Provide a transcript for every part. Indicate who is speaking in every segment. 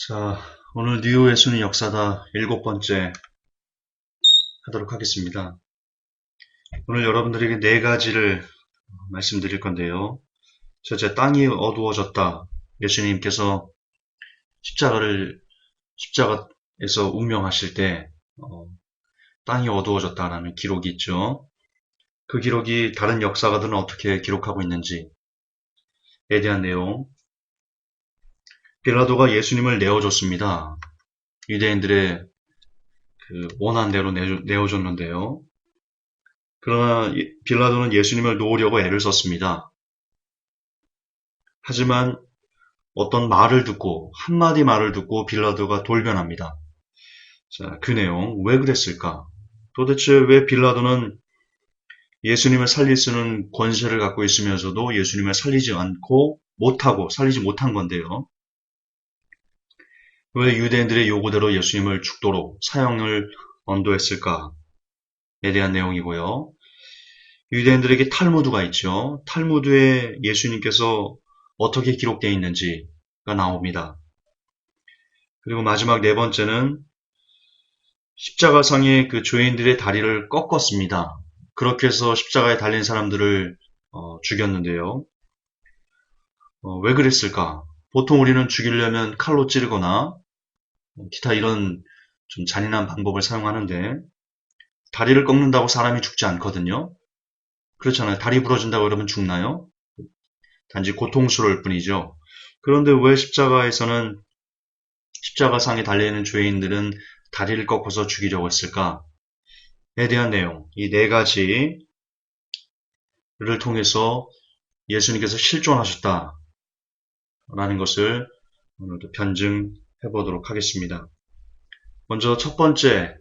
Speaker 1: 자, 오늘 뉴 예수는 역사다 7번째 하도록 하겠습니다. 오늘 여러분들에게 4가지를 말씀드릴 건데요. 첫째, 땅이 어두워졌다. 예수님께서 십자가에서 운명하실 때 땅이 어두워졌다라는 기록이 있죠. 그 기록이 다른 역사가들은 어떻게 기록하고 있는지에 대한 내용. 빌라도가 예수님을 내어줬습니다. 유대인들의 그 원한대로 내어줬는데요. 그러나 빌라도는 예수님을 놓으려고 애를 썼습니다. 하지만 어떤 말을 듣고, 한마디 말을 듣고 빌라도가 돌변합니다. 자, 그 내용, 왜 그랬을까? 도대체 왜 빌라도는 예수님을 살릴 수 있는 권세를 갖고 있으면서도 예수님을 살리지 못한 건데요. 왜 유대인들의 요구대로 예수님을 죽도록 사형을 언도했을까에 대한 내용이고요. 유대인들에게 탈무드가 있죠. 탈무드에 예수님께서 어떻게 기록되어 있는지가 나옵니다. 그리고 마지막 4번째는 십자가상의 그 죄인들의 다리를 꺾었습니다. 그렇게 해서 십자가에 달린 사람들을 죽였는데요. 왜 그랬을까? 보통 우리는 죽이려면 칼로 찌르거나 기타 이런 좀 잔인한 방법을 사용하는데 다리를 꺾는다고 사람이 죽지 않거든요. 그렇잖아요. 다리 부러진다고 그러면 죽나요? 단지 고통스러울 뿐이죠. 그런데 왜 십자가상에 달려있는 죄인들은 다리를 꺾어서 죽이려고 했을까에 대한 내용, 이 4가지를 통해서 예수님께서 실존하셨다라는 것을 오늘도 변증해 보도록 하겠습니다. 먼저 첫 번째,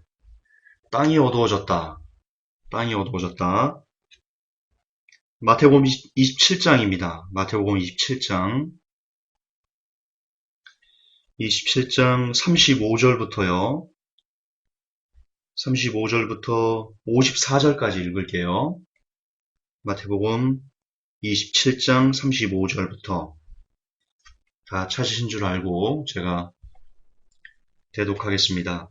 Speaker 1: 땅이 어두워졌다. 땅이 어두워졌다. 마태복음 27장입니다. 마태복음 27장 35절부터요. 35절부터 54절까지 읽을게요. 마태복음 27장 35절부터 다 찾으신 줄 알고 제가 대독하겠습니다.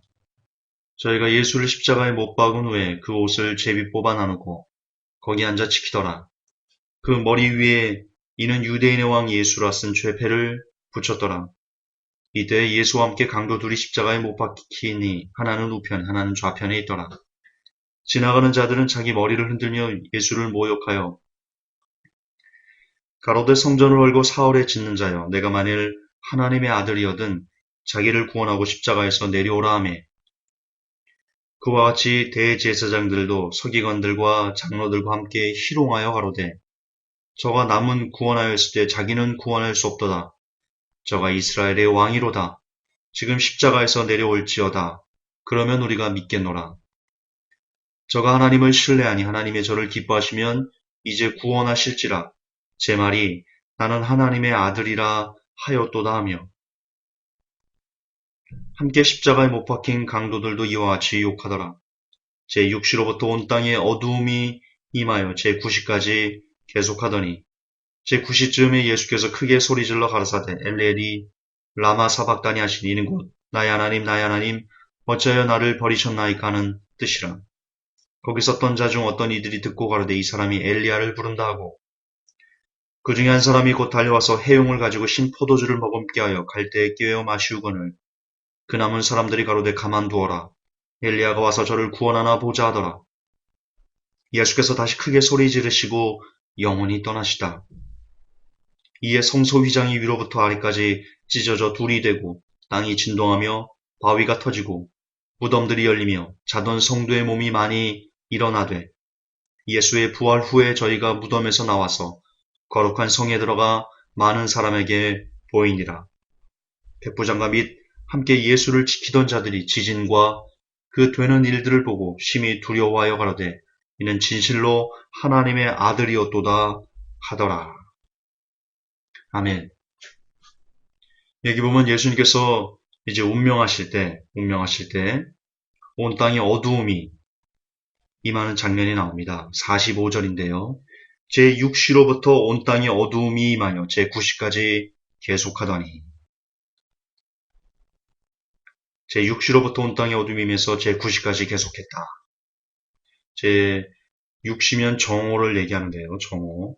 Speaker 1: 저희가 예수를 십자가에 못 박은 후에 그 옷을 제비 뽑아 나누고 거기 앉아 지키더라. 그 머리 위에 이는 유대인의 왕 예수라 쓴 죄패를 붙였더라. 이때 예수와 함께 강도 둘이 십자가에 못 박히니 하나는 우편 하나는 좌편에 있더라. 지나가는 자들은 자기 머리를 흔들며 예수를 모욕하여 가로되 성전을 헐고 사흘에 짓는 자여 내가 만일 하나님의 아들이거든 자기를 구원하고 십자가에서 내려오라 하며 그와 같이 대제사장들도 서기관들과 장로들과 함께 희롱하여 가로되 저가 남은 구원하였을 때 자기는 구원할 수 없도다. 저가 이스라엘의 왕이로다. 지금 십자가에서 내려올지어다. 그러면 우리가 믿겠노라. 저가 하나님을 신뢰하니 하나님의 저를 기뻐하시면 이제 구원하실지라. 제 말이 나는 하나님의 아들이라 하였도다 하며 함께 십자가에 못 박힌 강도들도 이와 같이 욕하더라. 제6시로부터 온 땅에 어두움이 임하여 제9시까지 계속하더니 제9시쯤에 예수께서 크게 소리질러 가라사대 엘리 라마 사박다니 하시니 이는 곧 나의 하나님 어찌하여 나를 버리셨나이까 하는 뜻이라. 거기 섰던 자 중 어떤 이들이 듣고 가로되 이 사람이 엘리야를 부른다 하고 그 중에 한 사람이 곧 달려와서 해용을 가지고 신 포도주를 머금게 하여 갈대에 끼워 마시우거늘 그 남은 사람들이 가로되 가만두어라. 엘리야가 와서 저를 구원하나 보자 하더라. 예수께서 다시 크게 소리 지르시고 영원히 떠나시다. 이에 성소 휘장이 위로부터 아래까지 찢어져 둘이 되고 땅이 진동하며 바위가 터지고 무덤들이 열리며 자던 성도의 몸이 많이 일어나되 예수의 부활 후에 저희가 무덤에서 나와서 거룩한 성에 들어가 많은 사람에게 보이니라. 백부장과 및 함께 예수를 지키던 자들이 지진과 그 되는 일들을 보고 심히 두려워하여 가로되 이는 진실로 하나님의 아들이었도다 하더라. 아멘. 여기 보면 예수님께서 이제 운명하실 때 온 땅에 어두움이 임하는 장면이 나옵니다. 45절인데요. 제6시로부터 온 땅에 어두움이 임하여 제9시까지 계속하더니 제6시로부터 온 땅의 어둠이 임해서 제9시까지 계속했다. 제6시면 정오를 얘기하는데요. 정오.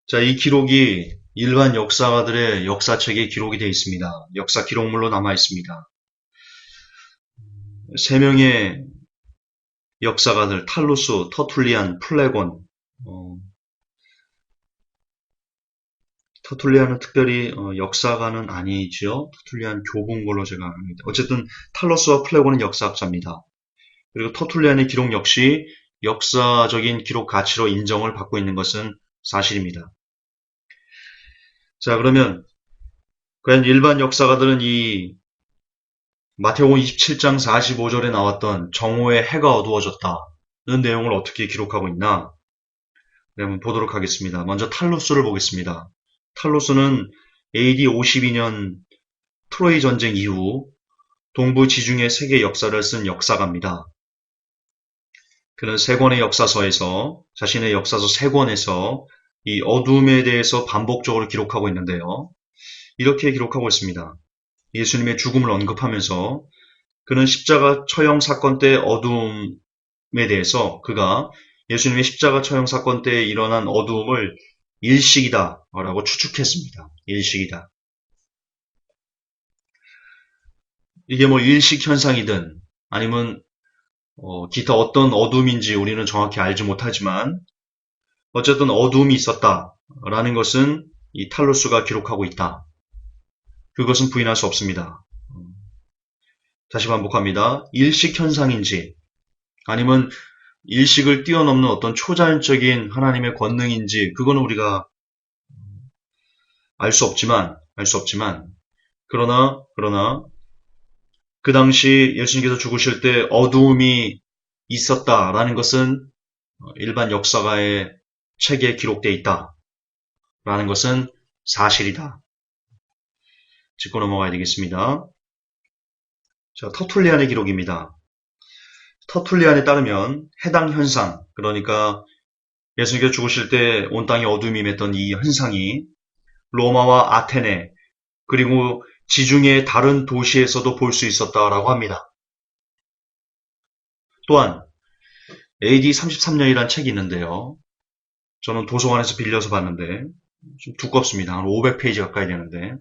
Speaker 1: 자, 이 기록이 일반 역사가들의 역사책에 기록이 되어 있습니다. 역사 기록물로 남아 있습니다. 3명의 역사가들, 탈루스, 터툴리안, 플레곤. 터툴리안은 특별히 역사가는 아니죠. 터툴리안 교부인 걸로 제가 압니다. 어쨌든 탈루스와 플레곤은 역사학자입니다. 그리고 터툴리안의 기록 역시 역사적인 기록 가치로 인정을 받고 있는 것은 사실입니다. 자, 그러면 과연 일반 역사가들은 이 마태복음 27장 45절에 나왔던 정오에 해가 어두워졌다는 내용을 어떻게 기록하고 있나? 네, 한번 보도록 하겠습니다. 먼저 탈루스를 보겠습니다. 탈루스는 AD 52년 트로이 전쟁 이후 동부 지중해 세계 역사를 쓴 역사가입니다. 그는 3권의 역사서에서 자신의 역사서 3권에서 이 어둠에 대해서 반복적으로 기록하고 있는데요. 이렇게 기록하고 있습니다. 예수님의 죽음을 언급하면서 그는 십자가 처형 사건 때 어두움에 대해서 그가 예수님의 십자가 처형 사건 때 일어난 어두움을 일식이다 라고 추측했습니다. 일식이다. 이게 뭐 일식 현상이든 아니면 기타 어떤 어둠인지 우리는 정확히 알지 못하지만 어쨌든 어둠이 있었다라는 것은 이 탈루스가 기록하고 있다. 그것은 부인할 수 없습니다. 다시 반복합니다. 일식 현상인지 아니면 일식을 뛰어넘는 어떤 초자연적인 하나님의 권능인지 그거는 우리가 알 수 없지만 그러나 그 당시 예수님께서 죽으실 때 어두움이 있었다라는 것은 일반 역사가의 책에 기록되어 있다라는 것은 사실이다. 짚고 넘어가야 되겠습니다. 자, 터툴리안의 기록입니다. 터툴리안에 따르면 해당 현상, 그러니까 예수님께서 죽으실 때 온 땅에 어둠이 임했던 이 현상이 로마와 아테네 그리고 지중해 다른 도시에서도 볼 수 있었다라고 합니다. 또한 AD 33년이라는 책이 있는데요. 저는 도서관에서 빌려서 봤는데 좀 두껍습니다. 한 500페이지 가까이 되는데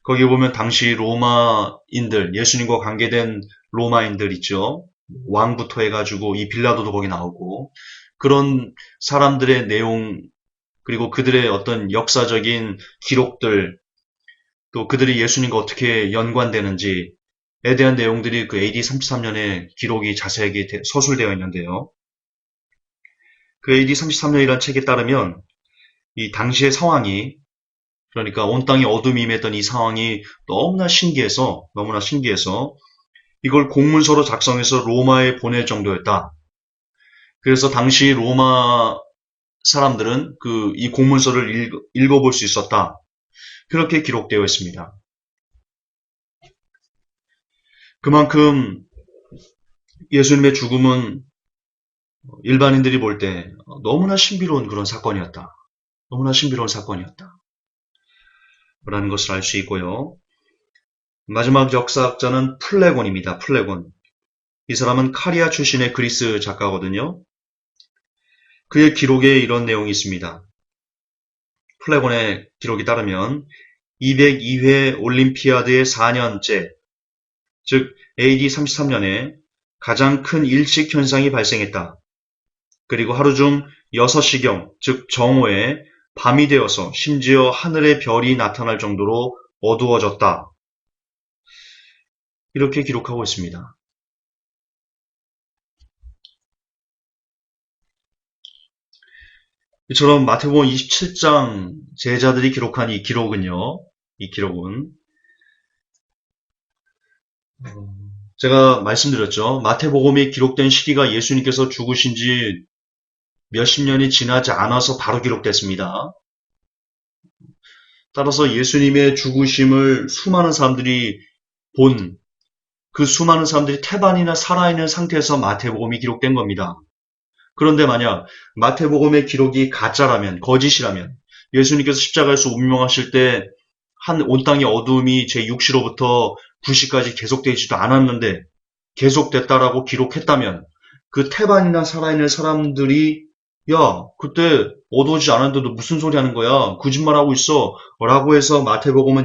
Speaker 1: 거기 보면 당시 로마인들, 예수님과 관계된 로마인들 있죠. 왕부터 해가지고 이 빌라도도 거기 나오고 그런 사람들의 내용 그리고 그들의 어떤 역사적인 기록들 또 그들이 예수님과 어떻게 연관되는지에 대한 내용들이 그 AD 33년에 기록이 자세하게 서술되어 있는데요. 그 AD 33년이라는 책에 따르면 이 당시의 상황이 그러니까 온 땅에 어둠이 임했던 이 상황이 너무나 신기해서 이걸 공문서로 작성해서 로마에 보낼 정도였다. 그래서 당시 로마 사람들은 이 공문서를 읽어볼 수 있었다. 그렇게 기록되어 있습니다. 그만큼 예수님의 죽음은 일반인들이 볼 때 너무나 신비로운 그런 사건이었다. 너무나 신비로운 사건이었다. 라는 것을 알 수 있고요. 마지막 역사학자는 플레곤입니다. 플레곤. 이 사람은 카리아 출신의 그리스 작가거든요. 그의 기록에 이런 내용이 있습니다. 플레곤의 기록에 따르면 202회 올림피아드의 4년째, 즉 AD 33년에 가장 큰 일식 현상이 발생했다. 그리고 하루 중 6시경, 즉 정오에 밤이 되어서 심지어 하늘의 별이 나타날 정도로 어두워졌다. 이렇게 기록하고 있습니다. 이처럼 마태복음 27장 제자들이 기록한 이 기록은 제가 말씀드렸죠. 마태복음이 기록된 시기가 예수님께서 죽으신 지 몇십 년이 지나지 않아서 바로 기록됐습니다. 따라서 예수님의 죽으심을 수많은 사람들이 본 그 수많은 사람들이 태반이나 살아있는 상태에서 마태복음이 기록된 겁니다. 그런데 만약 마태복음의 기록이 가짜라면, 거짓이라면 예수님께서 십자가에서 운명하실 때 온 땅의 어두움이 제6시로부터 9시까지 계속되지도 않았는데 계속됐다라고 기록했다면 그 태반이나 살아있는 사람들이 야, 그때 어두워지지 않았는데도 무슨 소리 하는 거야? 거짓말하고 있어. 라고 해서 마태복음에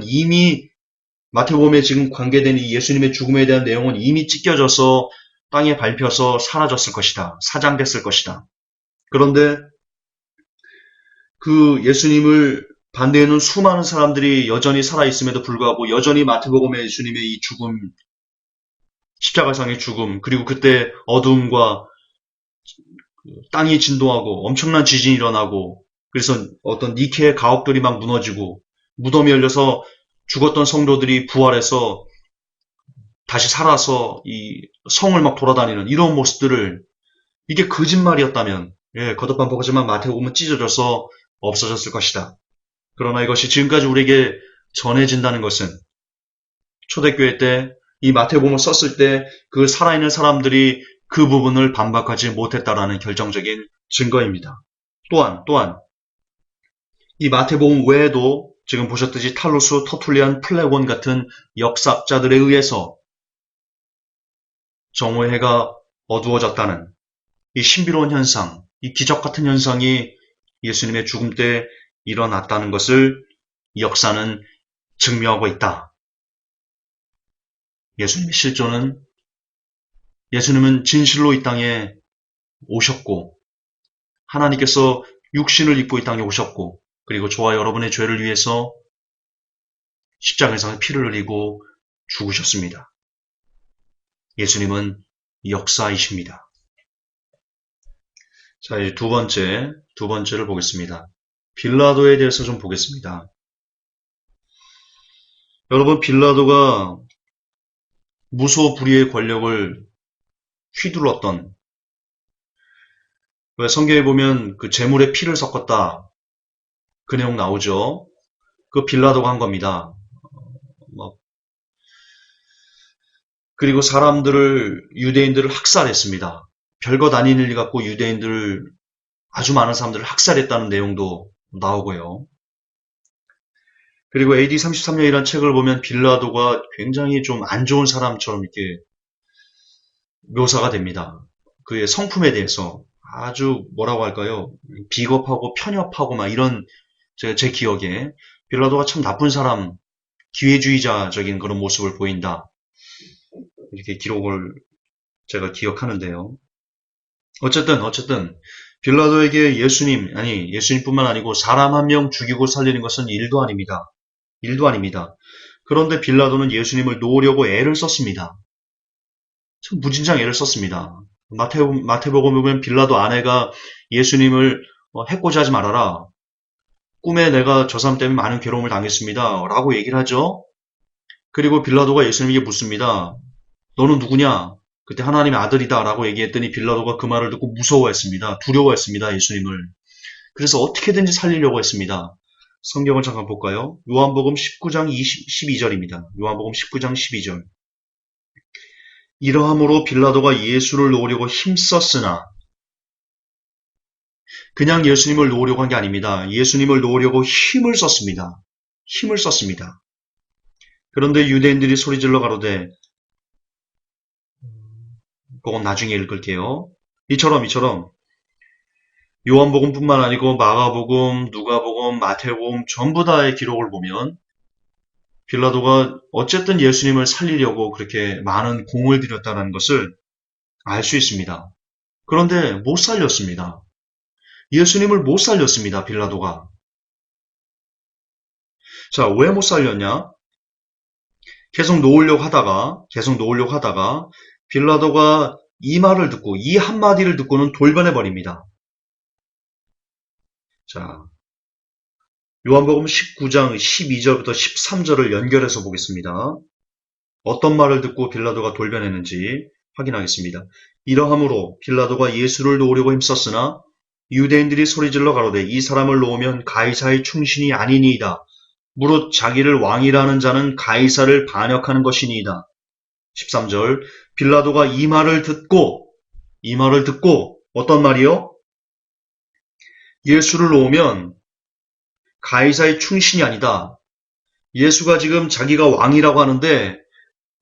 Speaker 1: 지금 관계된 이 예수님의 죽음에 대한 내용은 이미 찢겨져서 땅에 밟혀서 사라졌을 것이다. 사장됐을 것이다. 그런데 그 예수님을 반대하는 수많은 사람들이 여전히 살아있음에도 불구하고 여전히 마태복음의 예수님의 이 죽음, 십자가상의 죽음, 그리고 그때 어두움과 땅이 진동하고 엄청난 지진이 일어나고 그래서 어떤 니케의 가옥들이 막 무너지고 무덤이 열려서 죽었던 성도들이 부활해서 다시 살아서 이 성을 막 돌아다니는 이런 모습들을 이게 거짓말이었다면 거듭 반복하지만 마태복음은 찢어져서 없어졌을 것이다. 그러나 이것이 지금까지 우리에게 전해진다는 것은 초대교회 때 이 마태복음을 썼을 때 그 살아있는 사람들이 그 부분을 반박하지 못했다라는 결정적인 증거입니다. 또한 이 마태복음 외에도 지금 보셨듯이 탈루스, 터툴리안, 플레곤 같은 역사학자들에 의해서 정오의 해가 어두워졌다는 이 신비로운 현상, 이 기적 같은 현상이 예수님의 죽음 때 일어났다는 것을 역사는 증명하고 있다. 예수님은 진실로 이 땅에 오셨고 하나님께서 육신을 입고 이 땅에 오셨고 그리고 저와 여러분의 죄를 위해서 십자가에서 피를 흘리고 죽으셨습니다. 예수님은 역사이십니다. 자, 이제 두 번째를 보겠습니다. 빌라도에 대해서 좀 보겠습니다. 여러분, 빌라도가 무소불위의 권력을 휘둘렀던, 왜 성경에 보면 그 제물에 피를 섞었다. 그 내용 나오죠. 그 빌라도가 한 겁니다. 그리고 유대인들을 학살했습니다. 별것 아닌 일 갖고 아주 많은 사람들을 학살했다는 내용도 나오고요. 그리고 AD 33년이라는 책을 보면 빌라도가 굉장히 좀 안 좋은 사람처럼 이렇게 묘사가 됩니다. 그의 성품에 대해서 아주 뭐라고 할까요? 비겁하고 편협하고 막 이런 제 기억에 빌라도가 참 나쁜 사람, 기회주의자적인 그런 모습을 보인다. 이렇게 기록을 제가 기억하는데요. 어쨌든 빌라도에게 예수님뿐만 아니고 사람 한 명 죽이고 살리는 것은 일도 아닙니다. 그런데 빌라도는 예수님을 놓으려고 애를 썼습니다. 참 무진장 애를 썼습니다. 마태복음에 보면 빌라도 아내가 예수님을 해코지 하지 말아라. 꿈에 내가 저 사람 때문에 많은 괴로움을 당했습니다. 라고 얘기를 하죠. 그리고 빌라도가 예수님에게 묻습니다. 너는 누구냐? 그때 하나님의 아들이다 라고 얘기했더니 빌라도가 그 말을 듣고 무서워했습니다. 두려워했습니다. 예수님을. 그래서 어떻게든지 살리려고 했습니다. 성경을 잠깐 볼까요? 요한복음 19장 12절입니다. 요한복음 19장 12절. 이러함으로 빌라도가 예수를 놓으려고 힘썼으나 그냥 예수님을 놓으려고 한 게 아닙니다. 예수님을 놓으려고 힘을 썼습니다. 그런데 유대인들이 소리질러 가로되 그건 나중에 읽을게요. 이처럼 요한복음뿐만 아니고 마가복음, 누가복음, 마태복음 전부 다의 기록을 보면 빌라도가 어쨌든 예수님을 살리려고 그렇게 많은 공을 들였다는 것을 알 수 있습니다. 그런데 못 살렸습니다. 예수님을 못 살렸습니다. 빌라도가. 자, 왜 못 살렸냐? 계속 놓으려고 하다가 빌라도가 이 한마디를 듣고는 돌변해 버립니다. 자, 요한복음 19장 12절부터 13절을 연결해서 보겠습니다. 어떤 말을 듣고 빌라도가 돌변했는지 확인하겠습니다. 이러함으로 빌라도가 예수를 놓으려고 힘썼으나 유대인들이 소리질러 가로되 이 사람을 놓으면 가이사의 충신이 아니니이다. 무릇 자기를 왕이라는 자는 가이사를 반역하는 것이니이다. 13절 빌라도가 이 말을 듣고 어떤 말이요? 예수를 놓으면 가이사의 충신이 아니다. 예수가 지금 자기가 왕이라고 하는데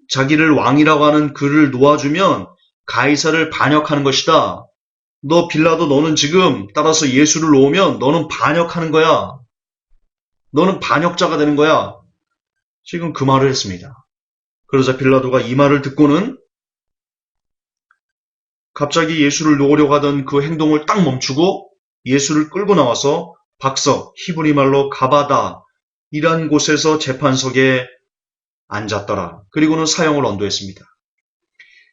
Speaker 1: 자기를 왕이라고 하는 그를 놓아주면 가이사를 반역하는 것이다. 너 빌라도 너는 지금 따라서 예수를 놓으면 너는 반역하는 거야. 너는 반역자가 되는 거야. 지금 그 말을 했습니다. 그러자 빌라도가 이 말을 듣고는 갑자기 예수를 놓으려고 하던 그 행동을 딱 멈추고 예수를 끌고 나와서 박석, 히브리 말로 가바다 이란 곳에서 재판석에 앉았더라. 그리고는 사형을 언도했습니다.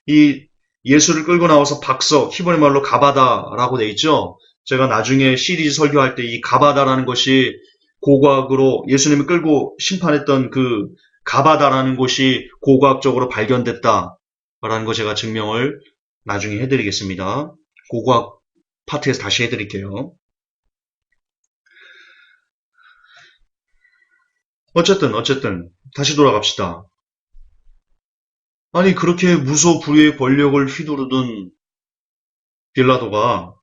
Speaker 1: 이 예수를 끌고 나와서 박석, 히브리 말로 가바다라고 돼 있죠. 제가 나중에 시리즈 설교할 때 이 가바다라는 것이 고고학으로 예수님을 끌고 심판했던 그 가바다라는 곳이 고고학적으로 발견됐다라는 거 제가 증명을 나중에 해드리겠습니다. 고고학 파트에서 다시 해드릴게요. 어쨌든 다시 돌아갑시다. 아니 그렇게 무소불위의 권력을 휘두르던 빌라도가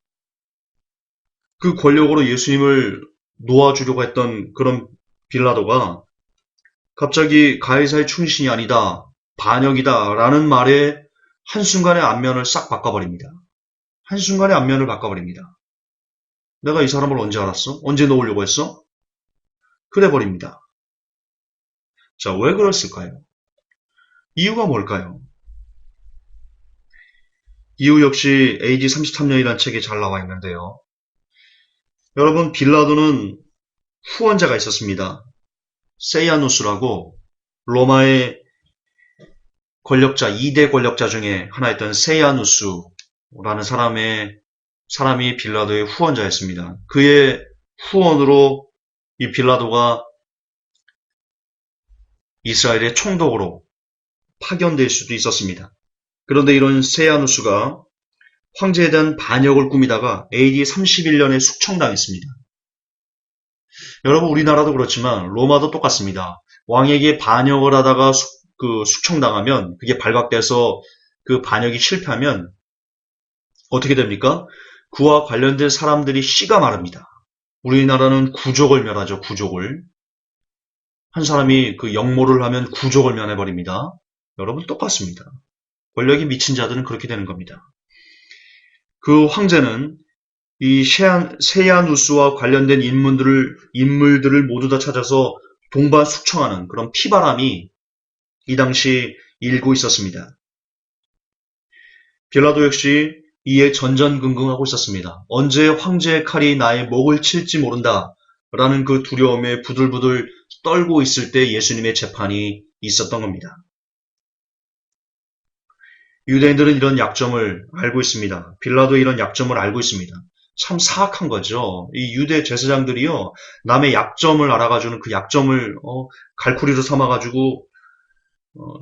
Speaker 1: 그 권력으로 예수님을 놓아주려고 했던 그런 빌라도가 갑자기 가이사의 충신이 아니다, 반역이다 라는 말에 한순간에 안면을 싹 바꿔버립니다. 한순간에 안면을 바꿔버립니다. 내가 이 사람을 언제 알았어? 언제 놓으려고 했어? 그래 버립니다. 자, 왜 그랬을까요? 이유가 뭘까요? 이유 역시 AD 33년이라는 책에 잘 나와 있는데요. 여러분, 빌라도는 후원자가 있었습니다. 세이아누스라고 로마의 권력자, 2대 권력자 중에 하나였던 세이아누스라는 사람이 빌라도의 후원자였습니다. 그의 후원으로 이 빌라도가 이스라엘의 총독으로 파견될 수도 있었습니다. 그런데 이런 세이아누스가 황제에 대한 반역을 꾸미다가 AD 31년에 숙청당했습니다. 여러분 우리나라도 그렇지만 로마도 똑같습니다. 왕에게 반역을 하다가 숙청당하면 그게 발각돼서 그 반역이 실패하면 어떻게 됩니까? 그와 관련된 사람들이 씨가 마릅니다. 우리나라는 구족을 멸하죠. 구족을. 한 사람이 그 역모를 하면 구족을 면해버립니다. 여러분 똑같습니다. 권력이 미친 자들은 그렇게 되는 겁니다. 그 황제는 이 세야누스와 관련된 인물들을 모두 다 찾아서 동반 숙청하는 그런 피바람이 이 당시 일고 있었습니다. 빌라도 역시 이에 전전긍긍하고 있었습니다. 언제 황제의 칼이 나의 목을 칠지 모른다 라는 그 두려움에 부들부들 떨고 있을 때 예수님의 재판이 있었던 겁니다. 유대인들은 이런 약점을 알고 있습니다. 빌라도 이런 약점을 알고 있습니다. 참 사악한 거죠. 이 유대 제사장들이요, 남의 약점을 알아가지고는 그 약점을 갈쿠리로 삼아가지고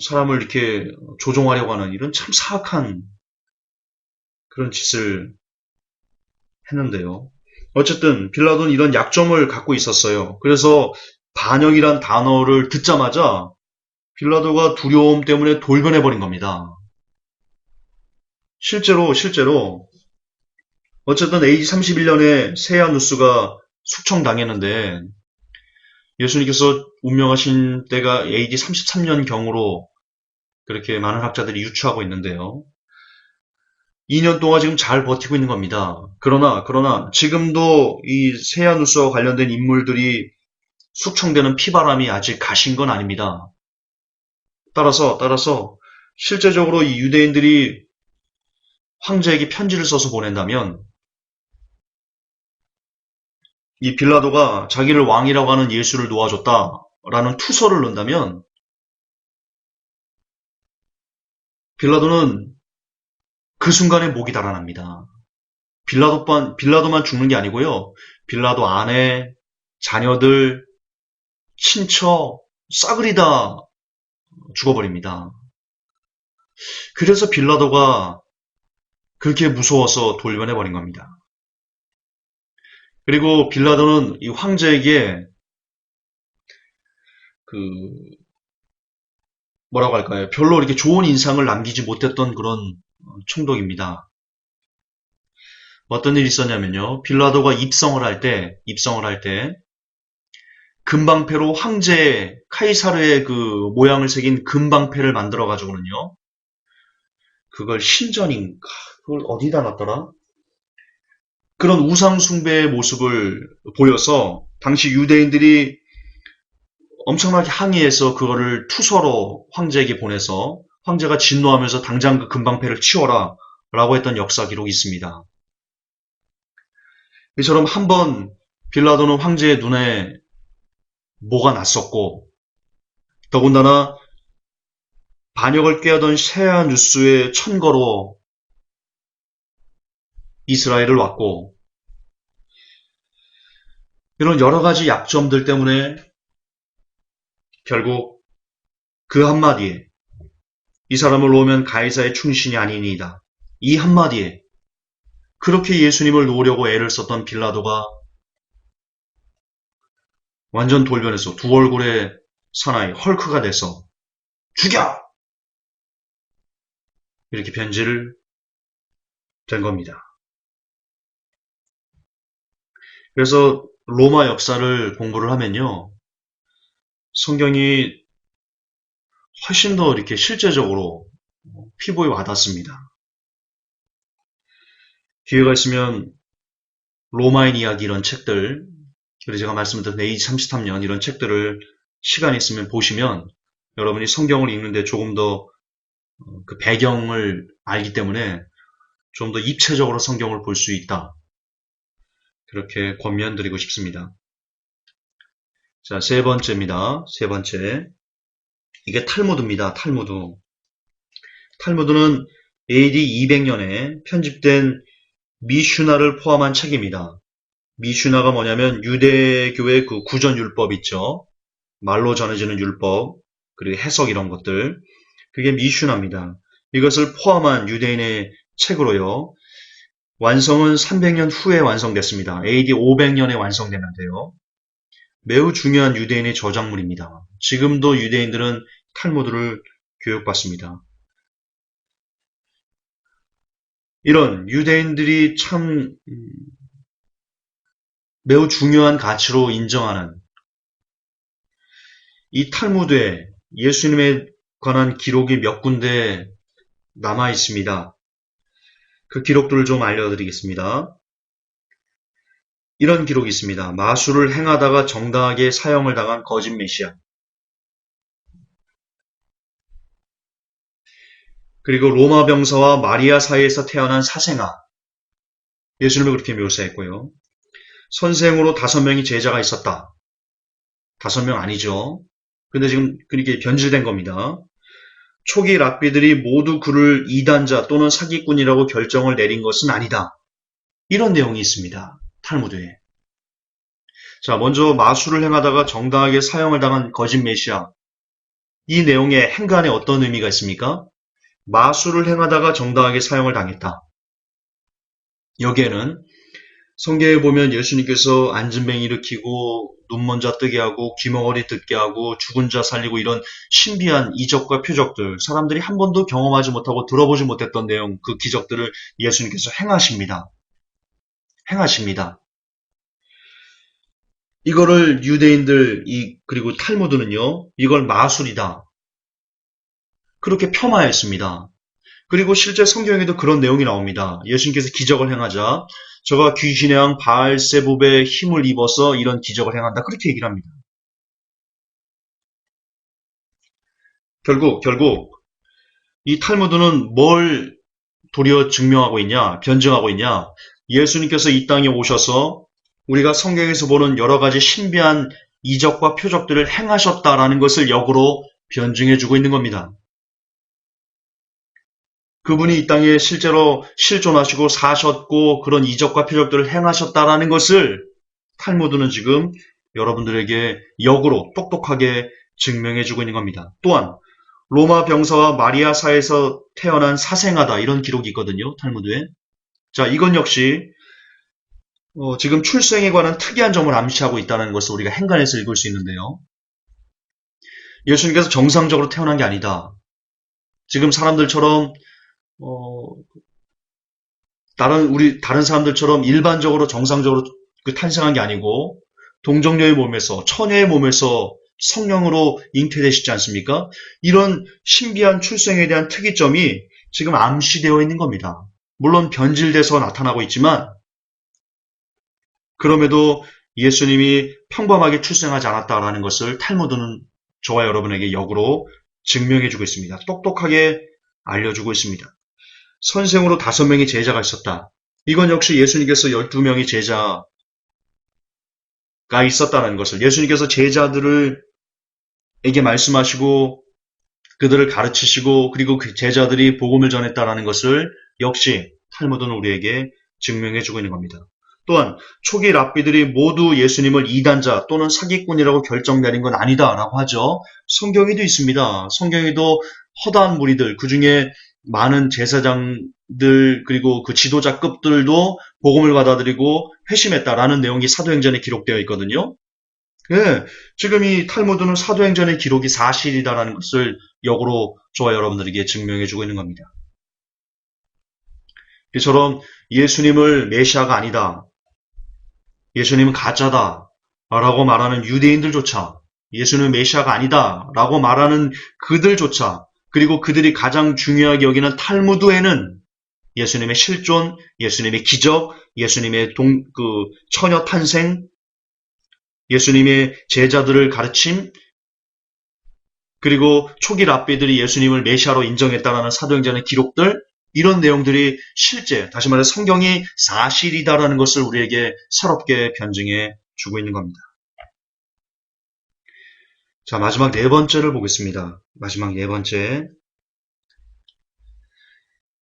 Speaker 1: 사람을 이렇게 조종하려고 하는 이런 참 사악한 그런 짓을 했는데요. 어쨌든 빌라도는 이런 약점을 갖고 있었어요. 그래서 반역이란 단어를 듣자마자 빌라도가 두려움 때문에 돌변해버린 겁니다. 실제로 어쨌든 AD 31년에 세야누스가 숙청당했는데 예수님께서 운명하신 때가 AD 33년 경으로 그렇게 많은 학자들이 유추하고 있는데요. 2년 동안 지금 잘 버티고 있는 겁니다. 그러나 지금도 이 세야누스와 관련된 인물들이 숙청되는 피바람이 아직 가신 건 아닙니다. 따라서 실제적으로 이 유대인들이 황제에게 편지를 써서 보낸다면 이 빌라도가 자기를 왕이라고 하는 예수를 놓아줬다라는 투서를 넣는다면 빌라도는 그 순간에 목이 달아납니다. 빌라도만 죽는 게 아니고요. 빌라도 아내, 자녀들, 친척, 싸그리 다 죽어버립니다. 그래서 빌라도가 그렇게 무서워서 돌변해버린 겁니다. 그리고 빌라도는 이 황제에게 뭐라고 할까요? 별로 이렇게 좋은 인상을 남기지 못했던 그런 총독입니다. 어떤 일이 있었냐면요. 빌라도가 입성을 할 때 금방패로 황제 카이사르의 그 모양을 새긴 금방패를 만들어 가지고는요. 그걸 신전인가 그걸 어디다 놨더라? 그런 우상 숭배의 모습을 보여서 당시 유대인들이 엄청나게 항의해서 그거를 투서로 황제에게 보내서 황제가 진노하면서 당장 그 금방패를 치워라 라고 했던 역사 기록이 있습니다. 이처럼 한번 빌라도는 황제의 눈에 뭐가 났었고 더군다나 반역을 꾀하던 세아 뉴스의 천거로 이스라엘을 왔고 이런 여러 가지 약점들 때문에 결국 그 한마디에 이 사람을 놓으면 가이사의 충신이 아니니이다. 이 한마디에 그렇게 예수님을 놓으려고 애를 썼던 빌라도가 완전 돌변해서 두 얼굴의 사나이 헐크가 돼서 죽여! 이렇게 변질을 된 겁니다. 그래서 로마 역사를 공부를 하면요. 성경이 훨씬 더 이렇게 실제적으로 피부에 와닿습니다. 기회가 있으면 로마인 이야기 이런 책들, 그리고 제가 말씀드린 AD 33년 이런 책들을 시간이 있으면 보시면 여러분이 성경을 읽는데 조금 더 그 배경을 알기 때문에 좀 더 입체적으로 성경을 볼 수 있다. 그렇게 권면드리고 싶습니다. 자, 세 번째입니다. 세 번째. 이게 탈무드입니다. 탈무드. 탈무드는 AD 200년에 편집된 미슈나를 포함한 책입니다. 미슈나가 뭐냐면 유대교의 그 구전율법 있죠. 말로 전해지는 율법, 그리고 해석 이런 것들. 그게 미슈나입니다. 이것을 포함한 유대인의 책으로요. 완성은 300년 후에 완성됐습니다. AD 500년에 완성됐는데요. 매우 중요한 유대인의 저작물입니다. 지금도 유대인들은 탈무드를 교육받습니다. 이런 유대인들이 참 매우 중요한 가치로 인정하는 이 탈무드에 예수님에 관한 기록이 몇 군데 남아 있습니다. 그 기록들을 좀 알려드리겠습니다. 이런 기록이 있습니다. 마술을 행하다가 정당하게 사형을 당한 거짓 메시아. 그리고 로마 병사와 마리아 사이에서 태어난 사생아. 예수님을 그렇게 묘사했고요. 선생으로 5명이 제자가 있었다. 5명 아니죠. 근데 지금 그렇게 변질된 겁니다. 초기 랍비들이 모두 그를 이단자 또는 사기꾼이라고 결정을 내린 것은 아니다. 이런 내용이 있습니다. 탈무드에. 자, 먼저 마술을 행하다가 정당하게 사형을 당한 거짓 메시아. 이 내용의 행간에 어떤 의미가 있습니까? 마술을 행하다가 정당하게 사형을 당했다. 여기에는 성경에 보면 예수님께서 앉은 뱅 일으키고 눈먼 자 뜨게 하고 귀머거리 듣게 하고 죽은 자 살리고 이런 신비한 이적과 표적들, 사람들이 한 번도 경험하지 못하고 들어보지 못했던 내용, 그 기적들을 예수님께서 행하십니다. 이거를 유대인들 그리고 탈무드는요, 이걸 마술이다. 그렇게 폄하했습니다. 그리고 실제 성경에도 그런 내용이 나옵니다. 예수님께서 기적을 행하자 저가 귀신의 왕 바알세붑의 힘을 입어서 이런 기적을 행한다. 그렇게 얘기를 합니다. 결국 이 탈무드는 뭘 도리어 증명하고 있냐, 변증하고 있냐. 예수님께서 이 땅에 오셔서 우리가 성경에서 보는 여러 가지 신비한 이적과 표적들을 행하셨다라는 것을 역으로 변증해주고 있는 겁니다. 그분이 이 땅에 실제로 실존하시고 사셨고 그런 이적과 표적들을 행하셨다라는 것을 탈무드는 지금 여러분들에게 역으로 똑똑하게 증명해주고 있는 겁니다. 또한 로마 병사와 마리아 사이에서 태어난 사생아다 이런 기록이 있거든요. 탈무드에. 자, 이건 역시 지금 출생에 관한 특이한 점을 암시하고 있다는 것을 우리가 행간에서 읽을 수 있는데요. 예수님께서 정상적으로 태어난 게 아니다. 지금 사람들처럼 다른 사람들처럼 일반적으로 정상적으로 탄생한 게 아니고 동정녀의 몸에서, 처녀의 몸에서 성령으로 잉태되시지 않습니까? 이런 신비한 출생에 대한 특이점이 지금 암시되어 있는 겁니다. 물론 변질돼서 나타나고 있지만 그럼에도 예수님이 평범하게 출생하지 않았다라는 것을 탈무드는 저와 여러분에게 역으로 증명해주고 있습니다. 똑똑하게 알려주고 있습니다. 선생으로 5명의 제자가 있었다. 이건 역시 예수님께서 12명의 제자가 있었다는 것을, 예수님께서 제자들에게 말씀하시고 그들을 가르치시고 그리고 그 제자들이 복음을 전했다라는 것을 역시 탈무드는 우리에게 증명해주고 있는 겁니다. 또한 초기 랍비들이 모두 예수님을 이단자 또는 사기꾼이라고 결정내린 건 아니다라고 하죠. 성경에도 있습니다. 성경에도 허다한 무리들, 그 중에 많은 제사장들 그리고 그 지도자급들도 복음을 받아들이고 회심했다라는 내용이 사도행전에 기록되어 있거든요. 네, 지금 이 탈무드는 사도행전의 기록이 사실이다라는 것을 역으로 저와 여러분들에게 증명해주고 있는 겁니다. 이처럼 예수님을 메시아가 아니다, 예수님은 가짜다 라고 말하는 유대인들조차, 예수님은 메시아가 아니다 라고 말하는 그들조차, 그리고 그들이 가장 중요하게 여기는 탈무드에는 예수님의 실존, 예수님의 기적, 예수님의 처녀 탄생, 예수님의 제자들을 가르침, 그리고 초기 랍비들이 예수님을 메시아로 인정했다라는 사도행전의 기록들, 이런 내용들이 실제, 다시 말해 성경이 사실이다라는 것을 우리에게 새롭게 변증해 주고 있는 겁니다. 자, 마지막 4번째를 보겠습니다. 마지막 4번째.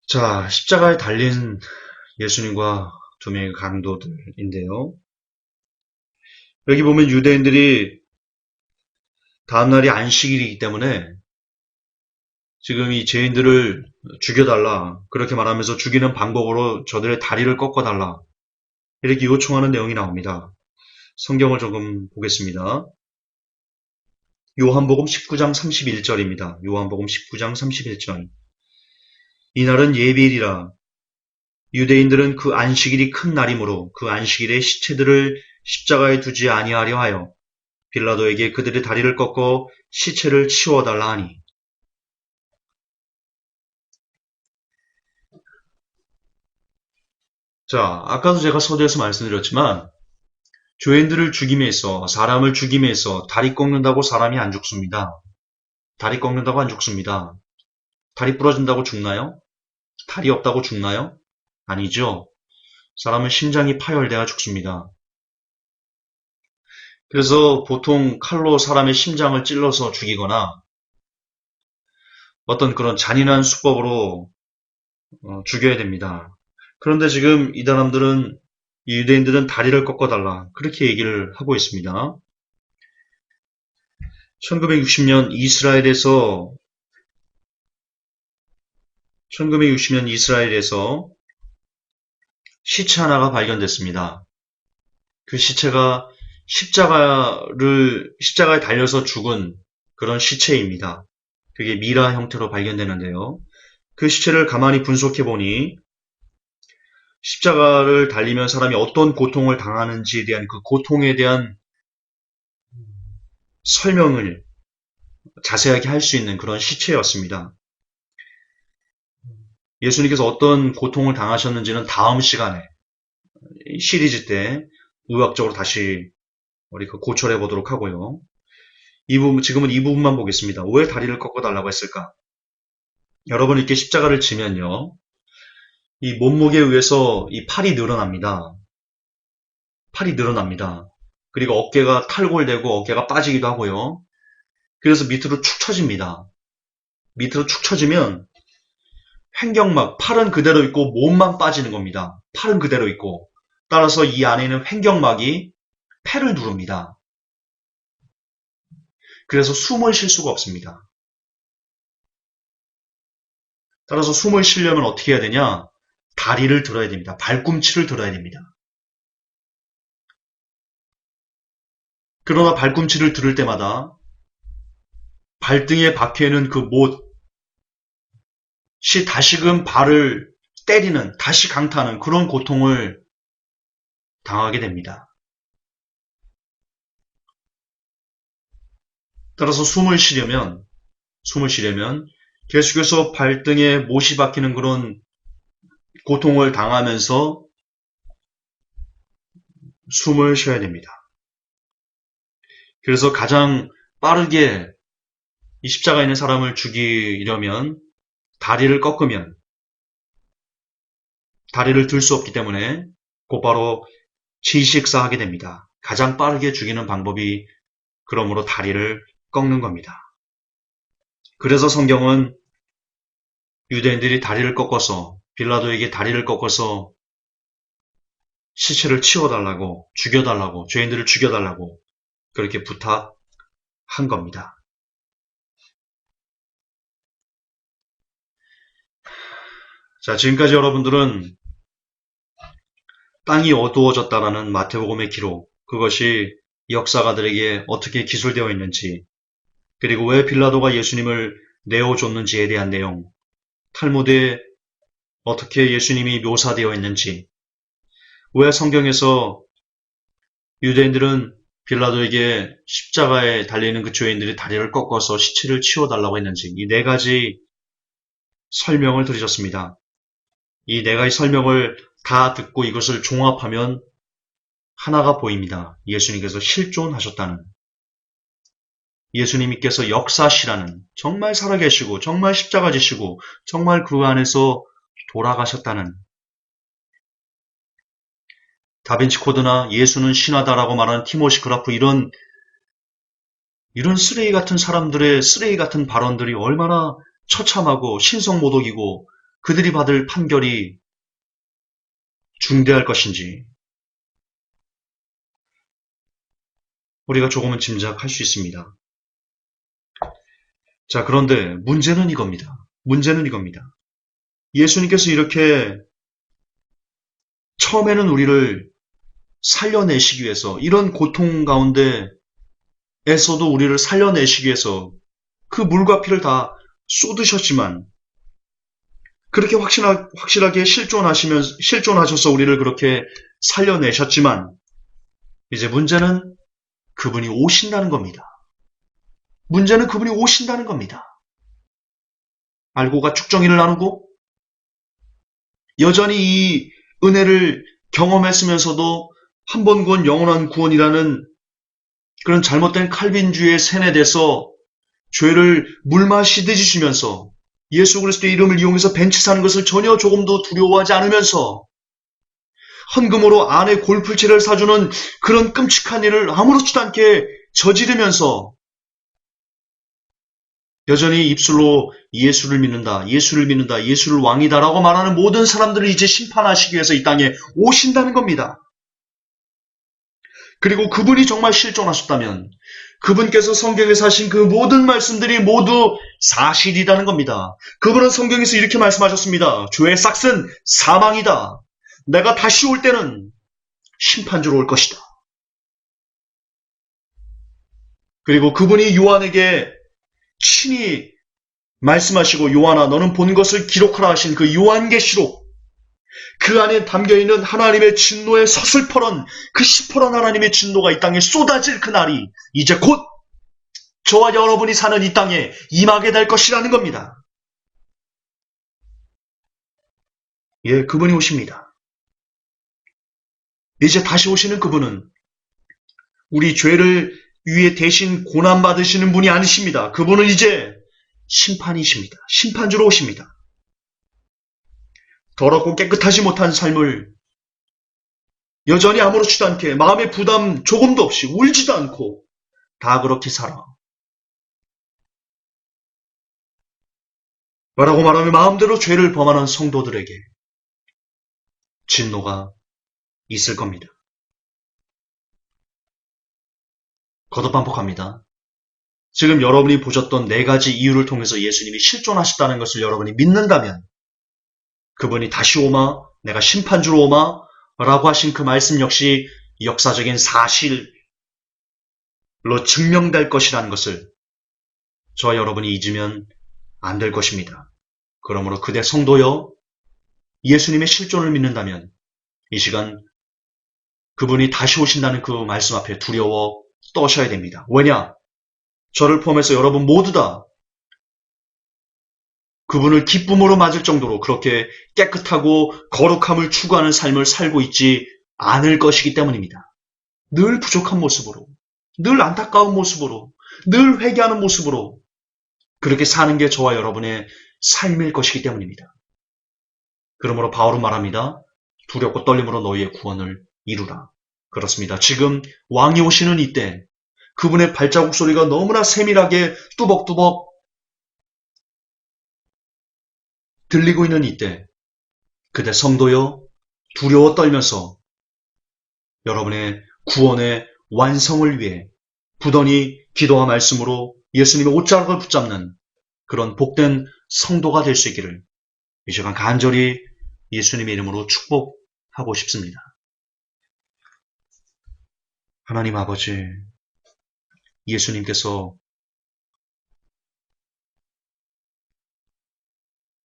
Speaker 1: 자, 십자가에 달린 예수님과 2명의 강도들인데요. 여기 보면 유대인들이 다음날이 안식일이기 때문에 지금 이 죄인들을 죽여달라, 그렇게 말하면서 죽이는 방법으로 저들의 다리를 꺾어달라, 이렇게 요청하는 내용이 나옵니다. 성경을 조금 보겠습니다. 요한복음 19장 31절입니다. 요한복음 19장 31절. 이날은 예비일이라. 유대인들은 그 안식일이 큰 날이므로 그 안식일에 시체들을 십자가에 두지 아니하려 하여 빌라도에게 그들의 다리를 꺾어 시체를 치워달라 하니. 자, 아까도 제가 서두에서 말씀드렸지만 죄인들을 죽임에 있어, 사람을 죽임에 있어 다리 꺾는다고 사람이 안 죽습니다. 다리 꺾는다고 안 죽습니다. 다리 부러진다고 죽나요? 다리 없다고 죽나요? 아니죠. 사람은 심장이 파열돼야 죽습니다. 그래서 보통 칼로 사람의 심장을 찔러서 죽이거나 어떤 그런 잔인한 수법으로 죽여야 됩니다. 그런데 지금 이 사람들은, 이 유대인들은 다리를 꺾어달라, 그렇게 얘기를 하고 있습니다. 1960년 이스라엘에서 시체 하나가 발견됐습니다. 그 시체가 십자가에 달려서 죽은 그런 시체입니다. 그게 미라 형태로 발견되는데요. 그 시체를 가만히 분석해 보니 십자가를 달리면 사람이 어떤 고통을 당하는지에 대한 그 고통에 대한 설명을 자세하게 할 수 있는 그런 시체였습니다. 예수님께서 어떤 고통을 당하셨는지는 다음 시간에, 시리즈 때 의학적으로 다시 우리가 고찰해 보도록 하고요. 지금은 이 부분만 보겠습니다. 왜 다리를 꺾어달라고 했을까? 여러분, 이렇게 십자가를 지면요, 이 몸무게에 의해서 이 팔이 늘어납니다. 팔이 늘어납니다. 그리고 어깨가 탈골되고 어깨가 빠지기도 하고요. 그래서 밑으로 축 처집니다. 밑으로 축 처지면 횡격막, 팔은 그대로 있고 몸만 빠지는 겁니다. 팔은 그대로 있고. 따라서 이 안에 있는 횡격막이 폐를 누릅니다. 그래서 숨을 쉴 수가 없습니다. 따라서 숨을 쉬려면 어떻게 해야 되냐? 다리를 들어야 됩니다. 발꿈치를 들어야 됩니다. 그러나 발꿈치를 들을 때마다 발등에 박혀있는 그 못이 다시금 발을 때리는, 다시 강타하는 그런 고통을 당하게 됩니다. 따라서 숨을 쉬려면 계속해서 발등에 못이 박히는 그런 고통을 당하면서 숨을 쉬어야 됩니다. 그래서 가장 빠르게 이 십자가에 있는 사람을 죽이려면 다리를 꺾으면 다리를 들 수 없기 때문에 곧바로 질식사하게 됩니다. 가장 빠르게 죽이는 방법이 그러므로 다리를 꺾는 겁니다. 그래서 성경은 유대인들이 다리를 꺾어서 빌라도에게 다리를 꺾어서 시체를 치워달라고 죽여달라고 죄인들을 죽여달라고 그렇게 부탁한 겁니다. 자, 지금까지 여러분들은 땅이 어두워졌다라는 마태복음의 기록, 그것이 역사가들에게 어떻게 기술되어 있는지, 그리고 왜 빌라도가 예수님을 내어줬는지에 대한 내용, 탈무드에 어떻게 예수님이 묘사되어 있는지, 왜 성경에서 유대인들은 빌라도에게 십자가에 달리는 그 죄인들이 다리를 꺾어서 시체를 치워달라고 했는지, 이 네 가지 설명을 드리셨습니다. 이 네 가지 설명을 다 듣고 이것을 종합하면 하나가 보입니다. 예수님께서 실존하셨다는, 예수님께서 역사시라는, 정말 살아계시고 정말 십자가 지시고 정말 그 안에서 돌아가셨다는, 다빈치 코드나 예수는 신하다라고 말하는 티모시 그라프, 이런 쓰레기 같은 사람들의 쓰레기 같은 발언들이 얼마나 처참하고 신성모독이고 그들이 받을 판결이 중대할 것인지 우리가 조금은 짐작할 수 있습니다. 자, 그런데 문제는 이겁니다. 예수님께서 이렇게 처음에는 우리를 살려내시기 위해서, 이런 고통 가운데에서도 우리를 살려내시기 위해서 그 물과 피를 다 쏟으셨지만, 그렇게 확실하게 실존하셔서 우리를 그렇게 살려내셨지만, 이제 문제는 그분이 오신다는 겁니다. 알고가 축정이를 나누고 여전히 이 은혜를 경험했으면서도 한 번 구원 영원한 구원이라는 그런 잘못된 칼빈주의에 세뇌돼서 죄를 물마시듯이 주면서 예수 그리스도의 이름을 이용해서 벤치 사는 것을 전혀 조금도 두려워하지 않으면서 헌금으로 아내 골프채를 사주는 그런 끔찍한 일을 아무렇지도 않게 저지르면서 여전히 입술로 예수를 믿는다, 예수를 왕이다라고 말하는 모든 사람들을 이제 심판하시기 위해서 이 땅에 오신다는 겁니다. 그리고 그분이 정말 실존하셨다면 그분께서 성경에서 하신 그 모든 말씀들이 모두 사실이라는 겁니다. 그분은 성경에서 이렇게 말씀하셨습니다. 주의 삭은 사망이다. 내가 다시 올 때는 심판주로 올 것이다. 그리고 그분이 요한에게 친히 말씀하시고, 요한아 너는 본 것을 기록하라 하신 그 요한계시록, 그 안에 담겨있는 하나님의 진노의 서슬퍼런, 그 시퍼런 하나님의 진노가 이 땅에 쏟아질 그날이 이제 곧 저와 여러분이 사는 이 땅에 임하게 될 것이라는 겁니다. 예, 그분이 오십니다. 이제 다시 오시는 그분은 우리 죄를 위에 대신 고난받으시는 분이 아니십니다. 그분은 이제 심판이십니다. 심판주로 오십니다. 더럽고 깨끗하지 못한 삶을 여전히 아무렇지도 않게 마음의 부담 조금도 없이 울지도 않고 다 그렇게 살아. 뭐라고 말하면 마음대로 죄를 범하는 성도들에게 진노가 있을 겁니다. 거듭 반복합니다. 지금 여러분이 보셨던 네 가지 이유를 통해서 예수님이 실존하셨다는 것을 여러분이 믿는다면, 그분이 다시 오마, 내가 심판주로 오마 라고 하신 그 말씀 역시 역사적인 사실로 증명될 것이라는 것을 저와 여러분이 잊으면 안 될 것입니다. 그러므로 그대 성도여, 예수님의 실존을 믿는다면 이 시간 그분이 다시 오신다는 그 말씀 앞에 두려워 떠셔야 됩니다. 왜냐? 저를 포함해서 여러분 모두 다 그분을 기쁨으로 맞을 정도로 그렇게 깨끗하고 거룩함을 추구하는 삶을 살고 있지 않을 것이기 때문입니다. 늘 부족한 모습으로, 늘 안타까운 모습으로, 늘 회개하는 모습으로 그렇게 사는 게 저와 여러분의 삶일 것이기 때문입니다. 그러므로 바울은 말합니다. 두렵고 떨림으로 너희의 구원을 이루라. 그렇습니다. 지금 왕이 오시는 이때 그분의 발자국 소리가 너무나 세밀하게 뚜벅뚜벅 들리고 있는 이때 그대 성도여 두려워 떨면서 여러분의 구원의 완성을 위해 부단히 기도와 말씀으로 예수님의 옷자락을 붙잡는 그런 복된 성도가 될 수 있기를 이 시간 간절히 예수님의 이름으로 축복하고 싶습니다. 하나님 아버지, 예수님께서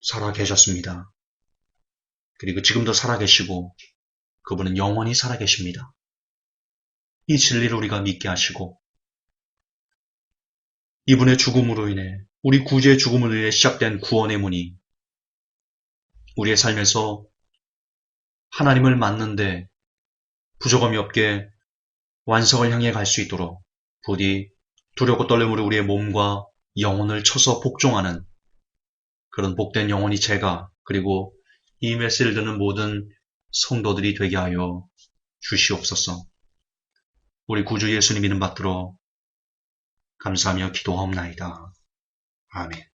Speaker 1: 살아 계셨습니다. 그리고 지금도 살아 계시고 그분은 영원히 살아 계십니다. 이 진리를 우리가 믿게 하시고 이분의 죽음으로 인해 우리 구주의 죽음으로 인해 시작된 구원의 문이 우리의 삶에서 하나님을 맞는데 부족함이 없게 완성을 향해 갈 수 있도록 부디 두렵고 떨림으로 우리의 몸과 영혼을 쳐서 복종하는 그런 복된 영혼이 제가 그리고 이 메시지를 듣는 모든 성도들이 되게 하여 주시옵소서. 우리 구주 예수님 이름 받들어 감사하며 기도하옵나이다. 아멘.